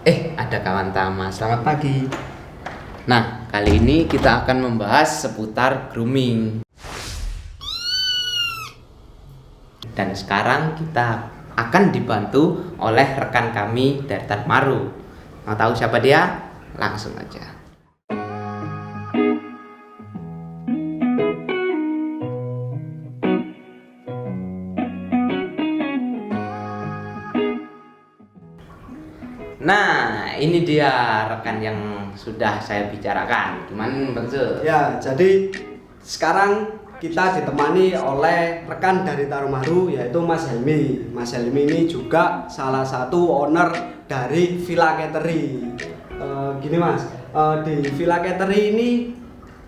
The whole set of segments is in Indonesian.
Ada kawan Tama, selamat pagi. Nah, kali ini kita akan membahas seputar grooming. Dan sekarang kita akan dibantu oleh rekan kami dari Tarmaru. Mau tahu siapa dia? Langsung aja. Nah, ini dia rekan yang sudah saya bicarakan. Gimana Bang Zul? Ya, jadi sekarang kita ditemani oleh rekan dari Tarmaru yaitu Mas Helmi. Mas Helmi ini juga salah satu owner dari Villa Catering. Gini Mas, di Villa Catering ini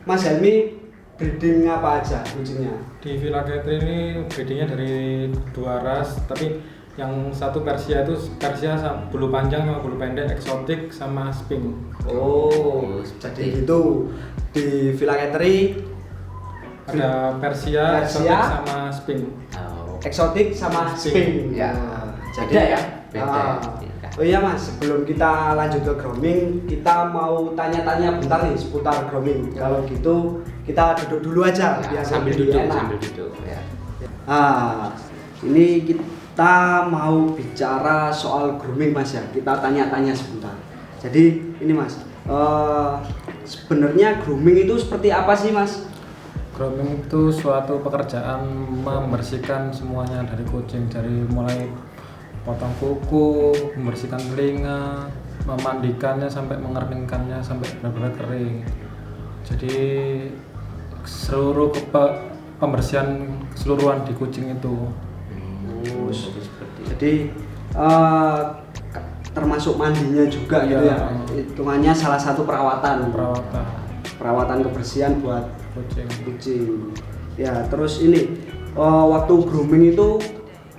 Mas Helmi breeding apa aja kucingnya? Di Villa Catering ini breedingnya dari 2 ras, tapi yang satu Persia itu sama bulu panjang sama bulu pendek, eksotik sama Sphinx. Oh, jadi gitu. Di Villa Catering Ada Persia, eksotik sama Sphinx. eksotik sama Sphinx. Ya. Jadi Beda ya? Beda. Oh iya Mas, sebelum kita lanjut ke grooming, kita mau tanya-tanya bentar nih seputar grooming. Kalau gitu kita duduk dulu aja Ya, biar sambil lebih duduk, enak. sambil duduk ya. Ini kita mau bicara soal grooming Mas ya. Kita tanya-tanya sebentar. Jadi ini Mas, sebenarnya grooming itu seperti apa sih Mas? Grooming itu suatu pekerjaan membersihkan semuanya dari kucing, dari mulai potong kuku, membersihkan telinga, memandikannya sampai mengeringkannya sampai benar-benar kering. Jadi seluruh pembersihan keseluruhan di kucing itu. Jadi termasuk mandinya juga gitu ya. Hitungannya salah satu perawatan kebersihan buat kucing. Ya, terus ini waktu grooming itu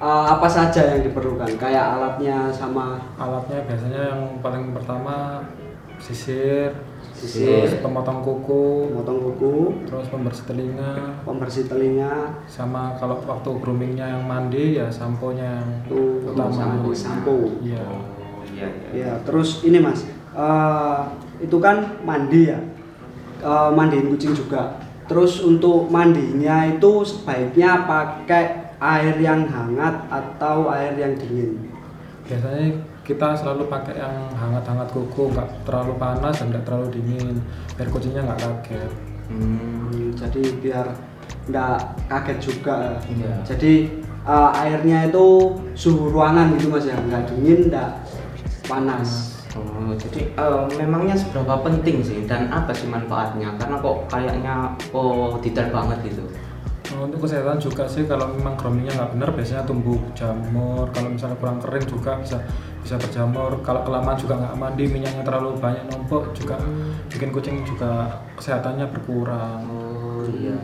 apa saja yang diperlukan? Kayak alatnya Alatnya biasanya yang paling pertama sisir, terus pemotong kuku, terus pembersih telinga, sama kalau waktu groomingnya yang mandi ya sampo-nya yang utama. sampo. Iya. Ya, terus ini Mas, itu kan mandi ya, mandiin kucing juga. Terus untuk mandinya itu sebaiknya pakai air yang hangat atau air yang dingin? Biasanya kita selalu pakai yang hangat-hangat kuku, nggak terlalu panas dan nggak terlalu dingin, biar kucingnya nggak kaget. Jadi biar nggak kaget juga. Iya. Jadi airnya itu suhu ruangan gitu Mas ya, nggak dingin, nggak panas. Jadi memangnya seberapa penting sih dan apa sih manfaatnya? Karena kok kayaknya detail banget gitu. Untuk kesehatan juga sih, kalau memang groomingnya nggak benar biasanya tumbuh jamur, kalau misalnya kurang kering juga bisa berjamur, kalau kelamaan juga nggak mandi, minyaknya terlalu banyak numpuk juga bikin kucing juga kesehatannya berkurang.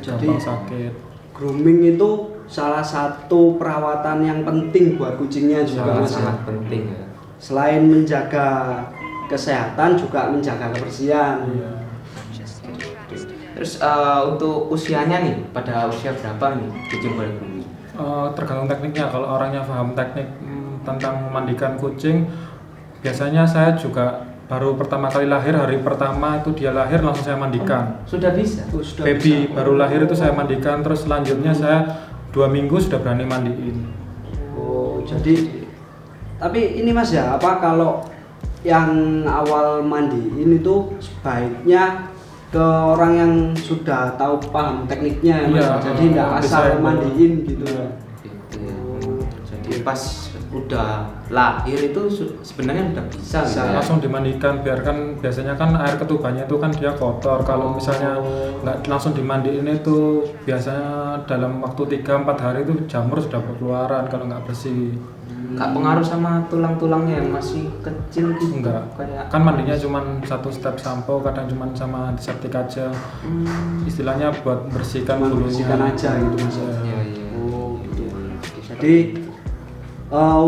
Gampang sakit. Grooming itu salah satu perawatan yang penting buat kucingnya juga Mas ya. Sangat penting ya. Selain menjaga kesehatan juga menjaga kebersihan. Iya. Terus untuk usianya nih, pada usia berapa nih kucing boleh grooming? Tergantung tekniknya. Kalau orangnya paham teknik tentang memandikan kucing, biasanya saya juga baru pertama kali lahir, hari pertama itu dia lahir langsung saya mandikan. Sudah bisa? Baby baru lahir itu saya mandikan, terus selanjutnya saya 2 minggu sudah berani mandiin. Jadi tapi ini Mas ya, apa kalau yang awal mandiin itu sebaiknya ke orang yang sudah tahu paham tekniknya ya Mas. Iya, jadi nggak asal mandiin gitu ya. Jadi pas udah lahir itu sebenarnya udah bisa gitu ya? Langsung dimandikan, biarkan biasanya kan air ketubannya itu kan dia kotor. Kalau misalnya nggak langsung dimandiin itu biasanya dalam waktu 3-4 hari itu jamur sudah berkeluaran kalau nggak bersih. Nggak pengaruh sama tulang-tulangnya yang masih kecil gitu? Enggak, kan mandinya cuma 1 step sampo, kadang cuma sama antiseptik aja. Istilahnya buat bersihkan bulunya. Bersihkan aja gitu Mas. Iya. Gitu. Jadi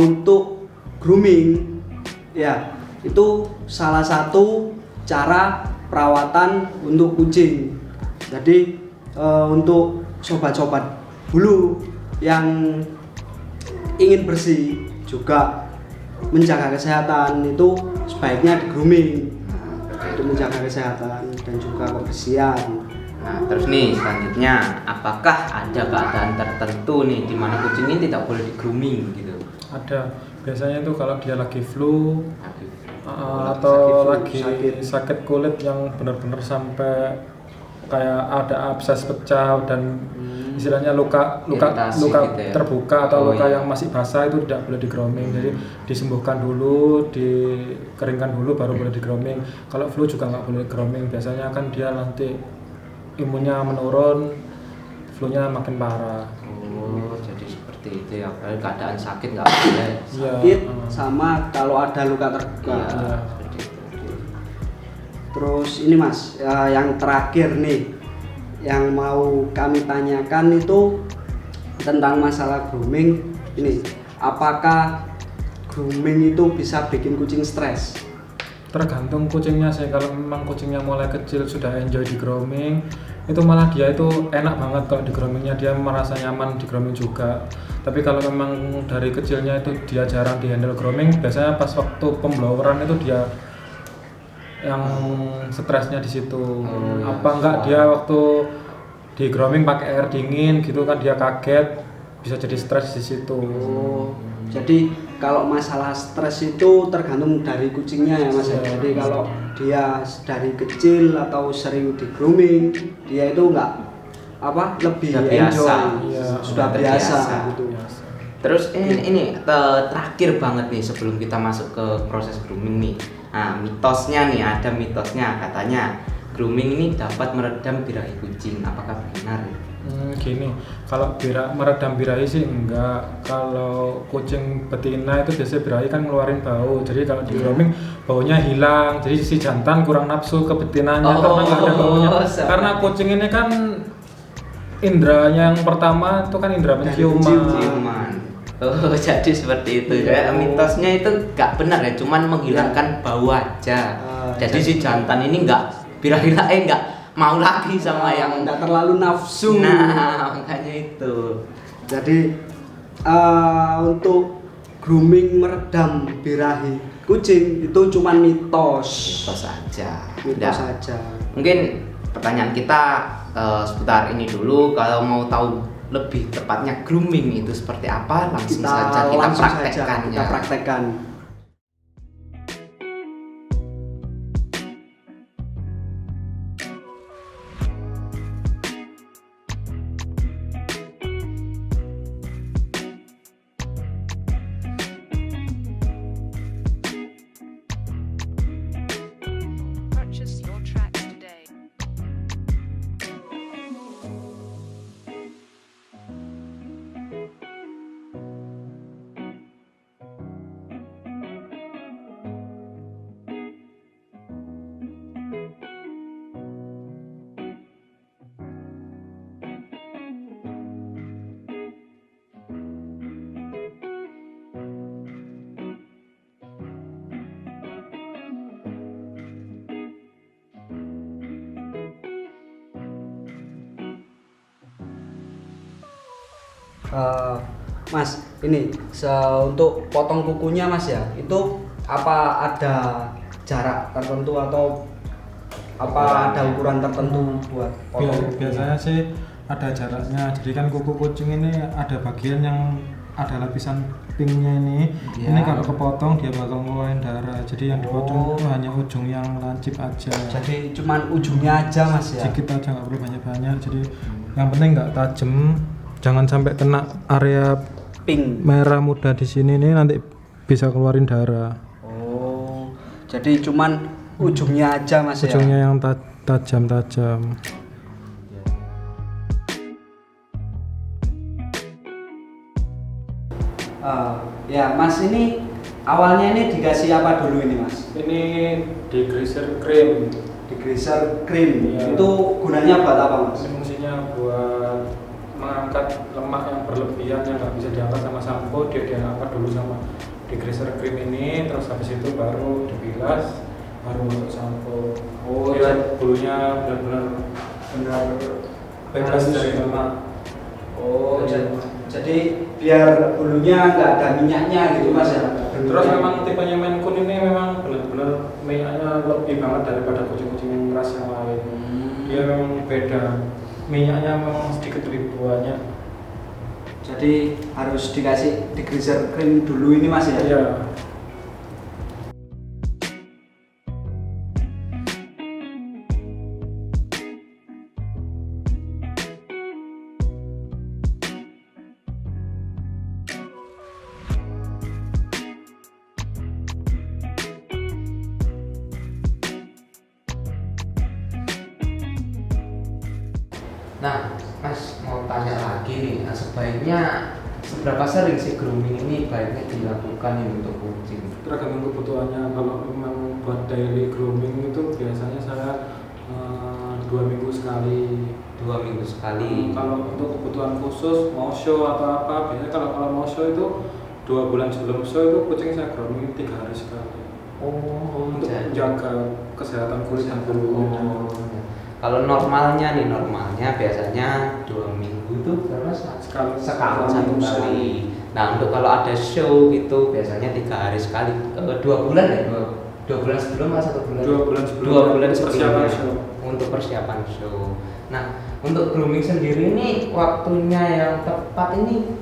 untuk grooming ya itu salah satu cara perawatan untuk kucing. Jadi untuk sobat-sobat bulu yang ingin bersih juga menjaga kesehatan itu sebaiknya di grooming untuk menjaga kesehatan dan juga kebersihan. Nah, terus nih selanjutnya, apakah ada keadaan tertentu nih di mana kucing ini tidak boleh di grooming gitu? Ada. Biasanya itu kalau dia lagi flu sakit atau flu, lagi sakit kulit yang benar-benar sampai kayak ada abses pecah dan istilahnya luka Iritasi gitu ya? terbuka atau luka iya. yang masih basah itu tidak boleh di grooming. Jadi disembuhkan dulu, dikeringkan dulu baru boleh di grooming. Kalau flu juga nggak boleh grooming. Biasanya kan dia nanti imunnya menurun, flu-nya makin parah. Oh, jadi seperti itu ya. Kalau keadaan sakit nggak boleh. Sakit sama kalau ada luka terbuka. Iya, seperti itu. Terus ini Mas, yang terakhir nih yang mau kami tanyakan itu tentang masalah grooming ini. Apakah grooming itu bisa bikin kucing stres? Tergantung kucingnya sih. Kalau memang kucingnya mulai kecil sudah enjoy di grooming, itu malah dia itu enak banget kalau di groomingnya, dia merasa nyaman di grooming juga. Tapi kalau memang dari kecilnya itu dia jarang di handle grooming, biasanya pas waktu pembloweran itu dia yang stresnya di situ. Apa enggak dia waktu di grooming pakai air dingin gitu kan, dia kaget, bisa jadi stres di situ. Jadi kalau masalah stres itu tergantung dari kucingnya ya Mas. Jadi kalau dia dari kecil atau sering di grooming, dia itu lebih Sudah biasa. enjoy, Iya, sudah terbiasa. biasa gitu. Terus ini terakhir banget nih sebelum kita masuk ke proses grooming nih. Nah, mitosnya nih, ada mitosnya katanya grooming ini dapat meredam birahi kucing. Apakah benar? Gini, kalau meredam birahi sih enggak. Kalau kucing betina itu biasanya birahi kan ngeluarin bau. Jadi kalau di grooming baunya hilang. Jadi si jantan kurang nafsu ke betinanya karena nggak ada baunya. Karena kucing ini kan indera yang pertama itu kan indera penciuman. Oh, jadi seperti itu ya. Mitosnya itu nggak benar ya, cuman menghilangkan bau aja. Jadi si jantan ini birahi nggak mau lagi sama yang nggak terlalu nafsu. Nah, makanya itu. Jadi untuk grooming meredam birahi kucing itu cuma mitos. Mitos saja. Mitos saja. Mungkin pertanyaan kita seputar ini dulu. Kalau mau tahu lebih tepatnya grooming itu seperti apa, langsung saja kita praktekkannya. Kita praktekkan. Purchase your tracks today. Mas, ini untuk potong kukunya Mas ya, itu apa ada jarak tertentu atau apa ada ukuran tertentu buat potong? Biasanya sih ada jaraknya. Jadi kan kuku kucing ini ada bagian yang ada lapisan pinknya ini. Ya. Ini kalau kepotong dia bakal ngeluarin darah. Jadi yang dipotong itu hanya ujung yang lancip aja. Jadi cuman ujungnya aja Mas ya. Sedikit aja, nggak perlu banyak-banyak. Jadi yang penting nggak tajam, jangan sampai kena area Pink. merah muda di sini nih, nanti bisa keluarin darah. Oh, jadi cuman ujungnya aja Mas ya. Ujungnya yang tajam-tajam. Ya Mas, ini awalnya ini dikasih apa dulu ini Mas? Ini degreaser cream. Degreaser cream. Iya. Itu gunanya buat apa Mas? Ini fungsinya buat mengangkat lemak yang berlebihan yang nggak bisa diangkat sama sampo. Dia diangkat dulu sama degreaser cream ini, terus habis itu baru dibilas, baru untuk sampo. Oh, Biar bulunya benar-benar bebas dari lemak. Oh, jadi biar bulunya nggak ada minyaknya gitu Mas ya. Terus memang tipenya Maine Coon ini memang benar-benar minyaknya lebih banget daripada kucing-kucing ras yang lain. Dia memang beda. Minyaknya memang sedikit lebih banyak. Jadi harus dikasih degreaser cream dulu ini Mas ya? Iya. Nah, Mas mau tanya lagi nih, sebaiknya seberapa sering sih grooming ini baiknya dilakukan ini untuk kucing? Tergantung kebutuhannya. Kalau memang buat daily grooming itu biasanya saya 2 minggu sekali. 2 minggu sekali. Kalau untuk kebutuhan khusus mau show atau apa, biasanya kalau mau show itu 2 bulan sebelum show itu kucing saya grooming 3 hari sekali. Untuk jadi menjaga kesehatan kulit dan bulunya. Kalau normalnya biasanya 2 minggu tuh karena sekali satu kali. Nah untuk kalau ada show gitu biasanya 3 hari sekali. 2 bulan ya? 2 bulan sebelum atau 1 bulan? 2 bulan sebelum. 2 bulan persiapan sebelumnya show. untuk persiapan show. Nah untuk grooming sendiri ini waktunya yang tepat ini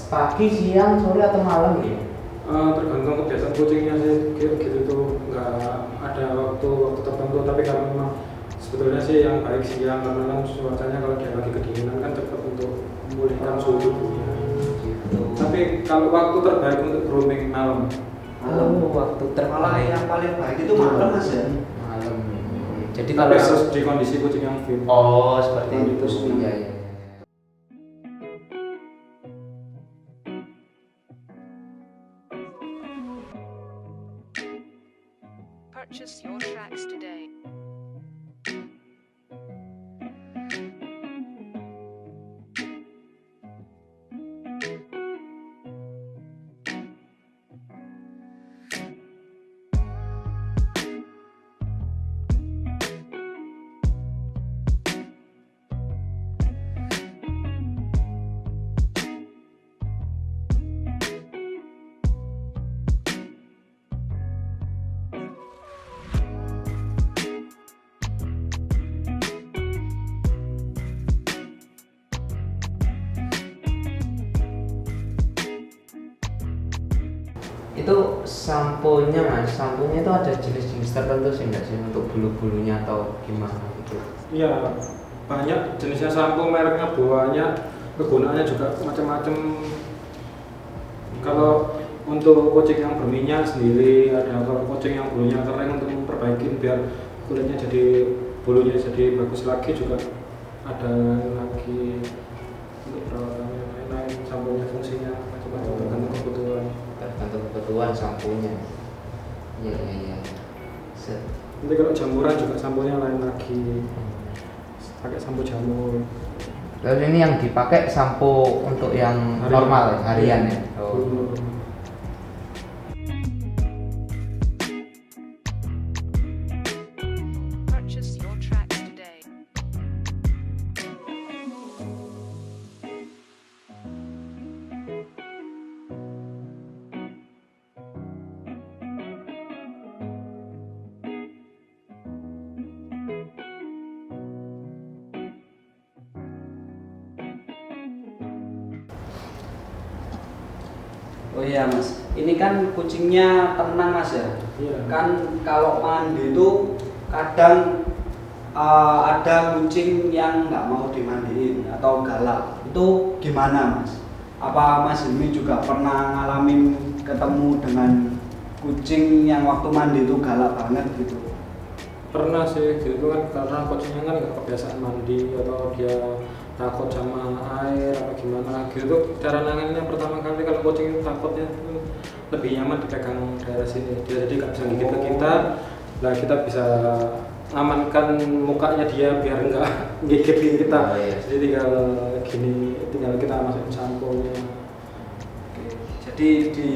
pagi, siang, sore atau malam ya? Tergantung kebiasaan kucingnya sih, gitu tuh nggak ada waktu tertentu. Tapi kalau memang sebetulnya sih yang baik siang karena kan cuacanya kalau dia lagi kedinginan kan cepat untuk memulihkan suhu tubuhnya. Gitu. Tapi kalau waktu terbaik untuk grooming malam. Waktu Malah terbaik yang paling baik itu malam Mas ya? malam. Jadi Tapi kalau harus di kondisi kucing yang fit. seperti Nah, itu. itu sih. Iya. Purchase your tracks today. Itu samponya Mas, samponya itu ada jenis-jenis tertentu sih nggak sih untuk bulu-bulunya atau gimana gitu? Iya, banyak jenisnya sampo, mereknya banyak, kegunaannya juga macam-macam. Kalau untuk kucing yang berminyak sendiri ada, kalau kucing yang bulunya kering untuk memperbaiki biar kulitnya jadi bulunya jadi bagus lagi juga ada lagi untuk perawatannya lain-lain, samponya fungsinya macam-macam tergantung kebutuhan. Tergantung kebutuhan samponya. Iya. Nanti kalau jamuran juga samponya lain lagi, pakai sampo jamur. Lalu ini yang dipakai sampo untuk yang Harian. normal ya, harian ya. Purchase your tracks today. Oh iya Mas, ini kan kucingnya tenang Mas ya? Iya. Kan kalau mandi itu kadang ada kucing yang nggak mau dimandiin atau galak. Itu gimana Mas? Apa Mas ini juga pernah ngalamin ketemu dengan kucing yang waktu mandi itu galak banget gitu? Pernah sih, gitu kan karena kucingnya kan nggak kebiasaan mandi atau dia takut sama air apa gimana gitu. Cara nanganinnya pertama kali kalau kucing takutnya lebih nyaman dipegang daerah sini, dia jadi nggak bisa gigit ke kita. Nah kita bisa amankan mukanya dia biar nggak gigitin kita. Oh, iya. Jadi tinggal kita masukin sampo-nya. Oke. Jadi di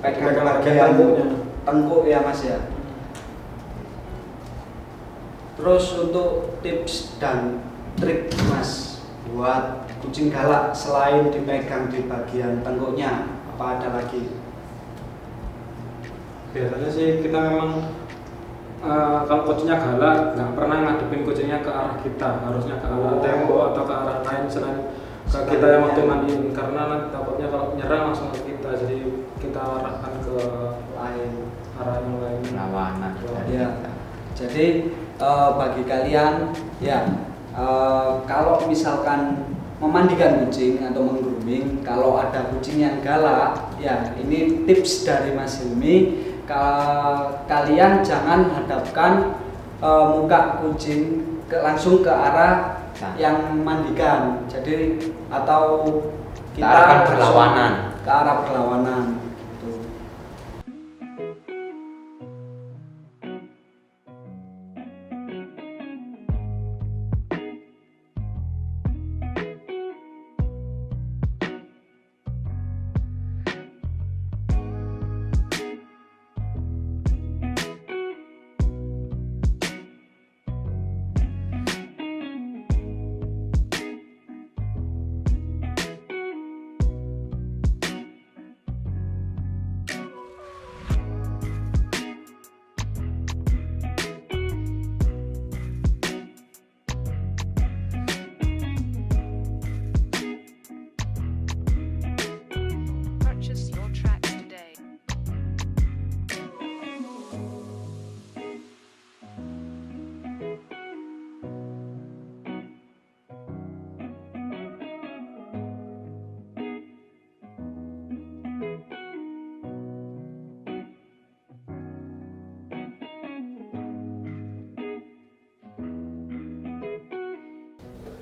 Pegang bagian bagian tengkuknya. tengkuk ya Mas ya. Terus untuk tips dan trik Mas buat kucing galak selain dipegang di bagian tengkuknya, apa ada lagi? Biasanya sih kita memang kalau kucingnya galak nggak pernah ngadepin kucingnya ke arah kita, harusnya ke arah tembok atau ke arah lain selain ke kita yang waktu mandiin, karena nanti takutnya kalau nyerang langsung ke kita, jadi kita arahkan ke lain. arah yang lain. Lawanan dari Ya. kita. Jadi bagi kalian ya kalau misalkan memandikan kucing atau menggrooming, kalau ada kucing yang galak, ya ini tips dari Mas Hilmi. Kalian jangan hadapkan muka kucing langsung ke arah yang memandikan. Jadi atau kita arahkan berlawanan. ke arah berlawanan. Gitu. Purchase your tracks today.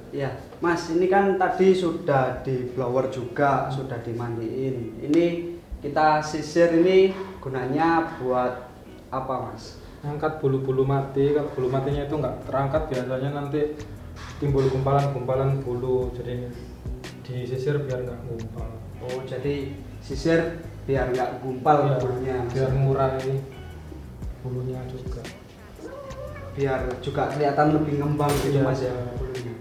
Ya, Mas, ini kan tadi sudah di blower juga, sudah dimandiin. Ini kita sisir ini gunanya buat apa, Mas? Angkat bulu-bulu mati, kalau bulu matinya itu nggak terangkat biasanya nanti timbul gumpalan-gumpalan bulu, jadi disisir biar nggak gumpal. Oh, jadi sisir biar nggak gumpal Ya, bulunya, Mas. biar mengurangi bulunya juga. Biar juga kelihatan lebih ngembang gitu, Iya, Mas ya. iya. Bulunya.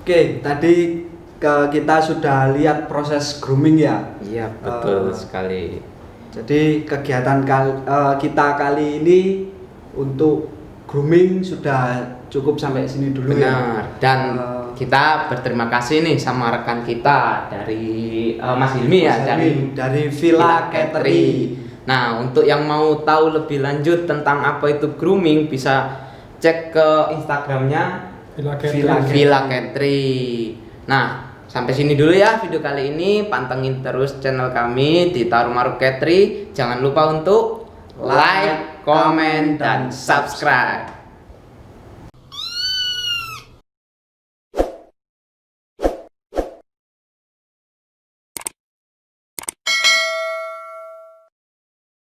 Oke, tadi kita sudah lihat proses grooming ya. Iya, betul Eh, sekali. Jadi kegiatan kita kali ini untuk grooming sudah cukup sampai sini dulu ya. Benar. Dan Eh, kita berterima kasih nih sama rekan kita dari Mas Hilmi ya, dari Villa Catering. Nah, untuk yang mau tahu lebih lanjut tentang apa itu grooming, bisa cek ke Instagramnya Villa Villa Catering. Nah, sampai sini dulu ya video kali ini. Pantengin terus channel kami di Tarumaru Catering. Jangan lupa untuk like, comment, dan subscribe.